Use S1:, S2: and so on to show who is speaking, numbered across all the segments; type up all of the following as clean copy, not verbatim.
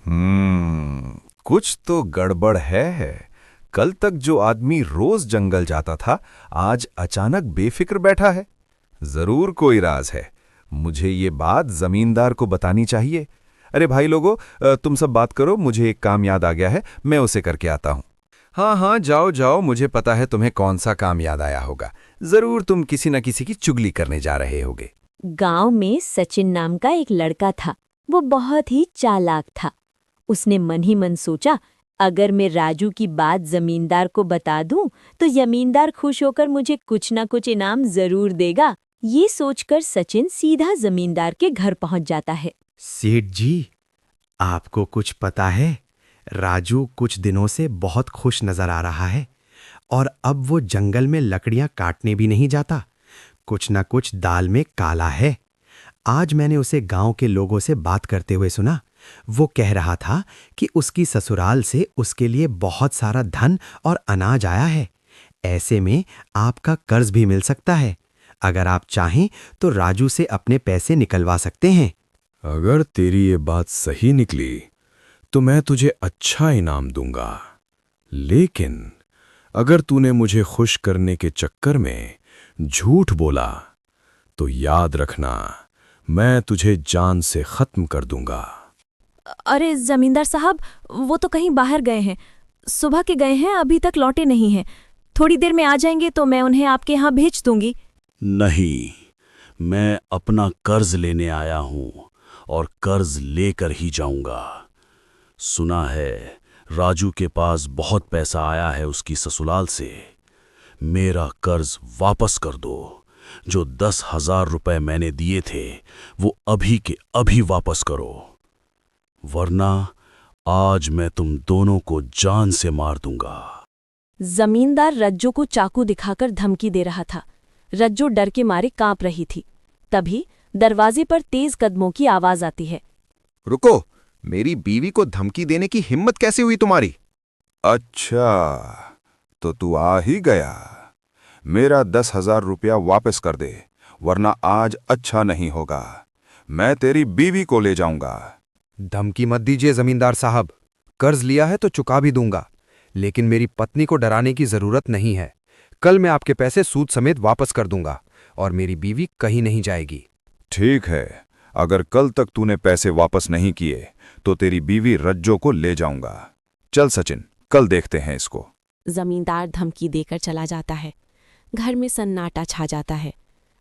S1: कुछ तो गड़बड़ है। कल तक जो आदमी रोज जंगल जाता था, आज अचानक बेफिक्र बैठा है। जरूर कोई राज है। मुझे ये बात जमींदार को बतानी चाहिए। अरे भाई लोगों, तुम सब बात करो, मुझे एक काम याद आ गया है, मैं उसे करके आता हूँ। हाँ हाँ, जाओ जाओ, मुझे पता है तुम्हें कौन सा काम याद आया होगा। जरूर तुम किसी न किसी की चुगली करने जा रहे होगे।
S2: गांव में सचिन नाम का एक लड़का था। वो बहुत ही चालाक था। उसने मन ही मन सोचा, अगर मैं राजू की बात जमींदार को बता दूं तो जमींदार खुश होकर मुझे कुछ न कुछ इनाम जरूर देगा। ये सोचकर सचिन सीधा जमींदार के घर पहुंच जाता है।
S3: सेठ जी, आपको कुछ पता है? राजू कुछ दिनों से बहुत खुश नजर आ रहा है और अब वो जंगल में लकड़ियां काटने भी नहीं जाता। कुछ ना कुछ दाल में काला है। आज मैंने उसे गांव के लोगों से बात करते हुए सुना। वो कह रहा था कि उसकी ससुराल से उसके लिए बहुत सारा धन और अनाज आया है। ऐसे में आपका कर्ज भी मिल सकता है। अगर आप चाहें तो राजू से अपने पैसे निकलवा सकते हैं।
S1: अगर तेरी ये बात सही निकली तो मैं तुझे अच्छा इनाम दूंगा, लेकिन अगर तूने मुझे खुश करने के चक्कर में झूठ बोला तो याद रखना, मैं तुझे जान से खत्म कर दूंगा।
S4: अरे जमींदार साहब, वो तो कहीं बाहर गए हैं। सुबह के गए हैं, अभी तक लौटे नहीं हैं। थोड़ी देर में आ जाएंगे तो मैं उन्हें आपके यहाँ भेज दूंगी।
S5: नहीं, मैं अपना कर्ज लेने आया हूं और कर्ज लेकर ही जाऊंगा। सुना है राजू के पास बहुत पैसा आया है उसकी ससुराल से। मेरा कर्ज वापस कर दो। जो 10,000 रुपए मैंने दिए थे वो अभी के अभी वापस करो, वरना आज मैं तुम दोनों को जान से मार दूंगा।
S4: जमींदार रज्जो को चाकू दिखाकर धमकी दे रहा था। रज्जो डर के मारे कांप रही थी। तभी दरवाजे पर तेज कदमों की आवाज आती है।
S6: रुको, मेरी बीवी को धमकी देने की हिम्मत कैसे हुई तुम्हारी?
S1: अच्छा, तो तू आ ही गया। मेरा 10,000 रुपया वापस कर दे, वरना आज अच्छा नहीं होगा। मैं तेरी बीवी को ले जाऊंगा।
S3: धमकी मत दीजिए जमींदार साहब। कर्ज लिया है तो चुका भी दूंगा, लेकिन मेरी पत्नी को डराने की जरूरत नहीं है। कल मैं आपके पैसे सूद समेत वापस कर दूंगा और मेरी बीवी कहीं नहीं जाएगी।
S1: ठीक है, अगर कल तक तूने पैसे वापस नहीं किए तो तेरी बीवी रज्जो को ले जाऊंगा। चल सचिन, कल देखते हैं इसको।
S4: जमींदार धमकी देकर चला जाता है। घर में सन्नाटा छा जाता है।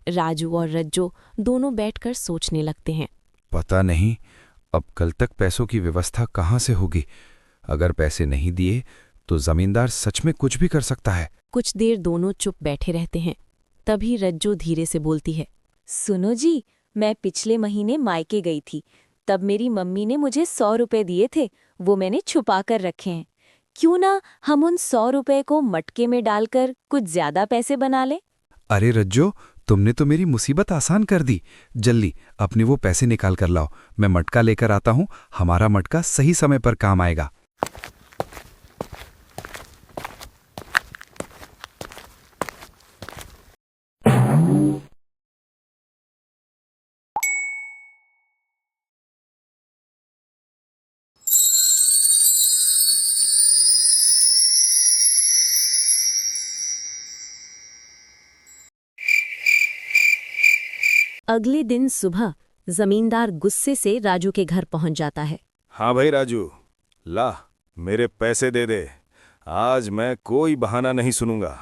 S4: राजू और रज्जो दोनों बैठकर सोचने लगते हैं।
S1: पता नहीं अब कल तक पैसों की व्यवस्था कहाँ से होगी। अगर पैसे नहीं दिए तो जमींदार सच में कुछ भी कर सकता है।
S4: कुछ देर दोनों चुप बैठे रहते हैं। तभी रज्जो धीरे से बोलती है।
S2: सुनो जी, मैं पिछले महीने मायके गई थी। तब मेरी मम्मी ने मुझे 100 रुपए दिए थे, वो मैंने छुपा कर रखे हैं। क्यों ना हम उन 100 रुपए को मटके में डालकर कुछ ज्यादा पैसे बना लें?
S3: अरे रज्जो, तुमने तो मेरी मुसीबत आसान कर दी। जल्दी अपने वो पैसे निकाल कर लाओ। मैं मटका लेकर आता हूँ। हमारा मटका सही समय पर काम आएगा।
S4: अगले दिन सुबह जमींदार गुस्से से राजू के घर पहुंच जाता है।
S1: हाँ भाई राजू, ला मेरे पैसे दे दे। आज मैं कोई बहाना नहीं सुनूंगा।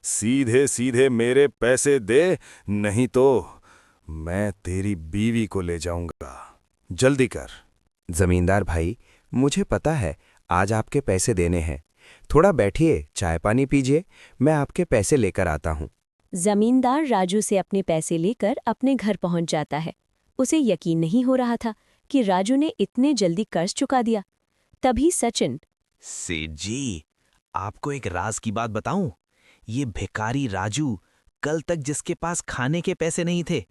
S1: सीधे सीधे मेरे पैसे दे, नहीं तो मैं तेरी बीवी को ले जाऊंगा। जल्दी कर।
S7: जमींदार भाई, मुझे पता है आज आपके पैसे देने हैं। थोड़ा बैठिए, चाय पानी पीजिए, मैं आपके पैसे लेकर आता हूँ।
S2: जमींदार राजू से अपने पैसे लेकर अपने घर पहुंच जाता है। उसे यकीन नहीं हो रहा था कि राजू ने इतने जल्दी कर्ज चुका दिया। तभी सचिन।
S8: सेठ जी, आपको एक राज की बात बताऊं? ये भिखारी राजू कल तक जिसके पास खाने के पैसे नहीं थे,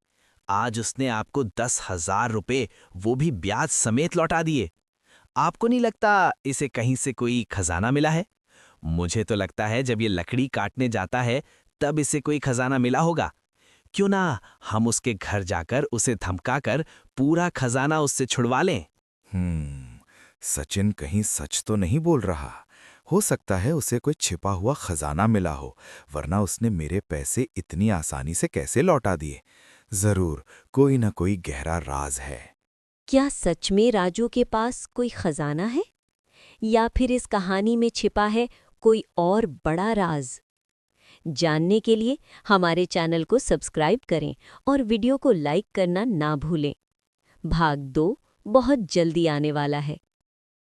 S8: आज उसने आपको 10,000 रुपए वो भी ब्याज समेत लौटा दिए। आपको नहीं लगता इसे कहीं से कोई खजाना मिला है? मुझे तो लगता है जब ये लकड़ी काटने जाता है तब इसे कोई खजाना मिला होगा। क्यों ना हम उसके घर जाकर उसे धमकाकर पूरा खजाना उससे छुड़वा लें।
S6: सचिन कहीं सच तो नहीं बोल रहा। हो सकता है उसे कोई छिपा हुआ खजाना मिला हो, वरना उसने मेरे पैसे इतनी आसानी से कैसे लौटा दिए। जरूर कोई ना कोई गहरा राज है।
S2: क्या सच में राजू के पास कोई खजाना है, या फिर इस कहानी में छिपा है कोई और बड़ा राज? जानने के लिए हमारे चैनल को सब्सक्राइब करें और वीडियो को लाइक करना ना भूलें। भाग 2 बहुत जल्दी आने वाला है।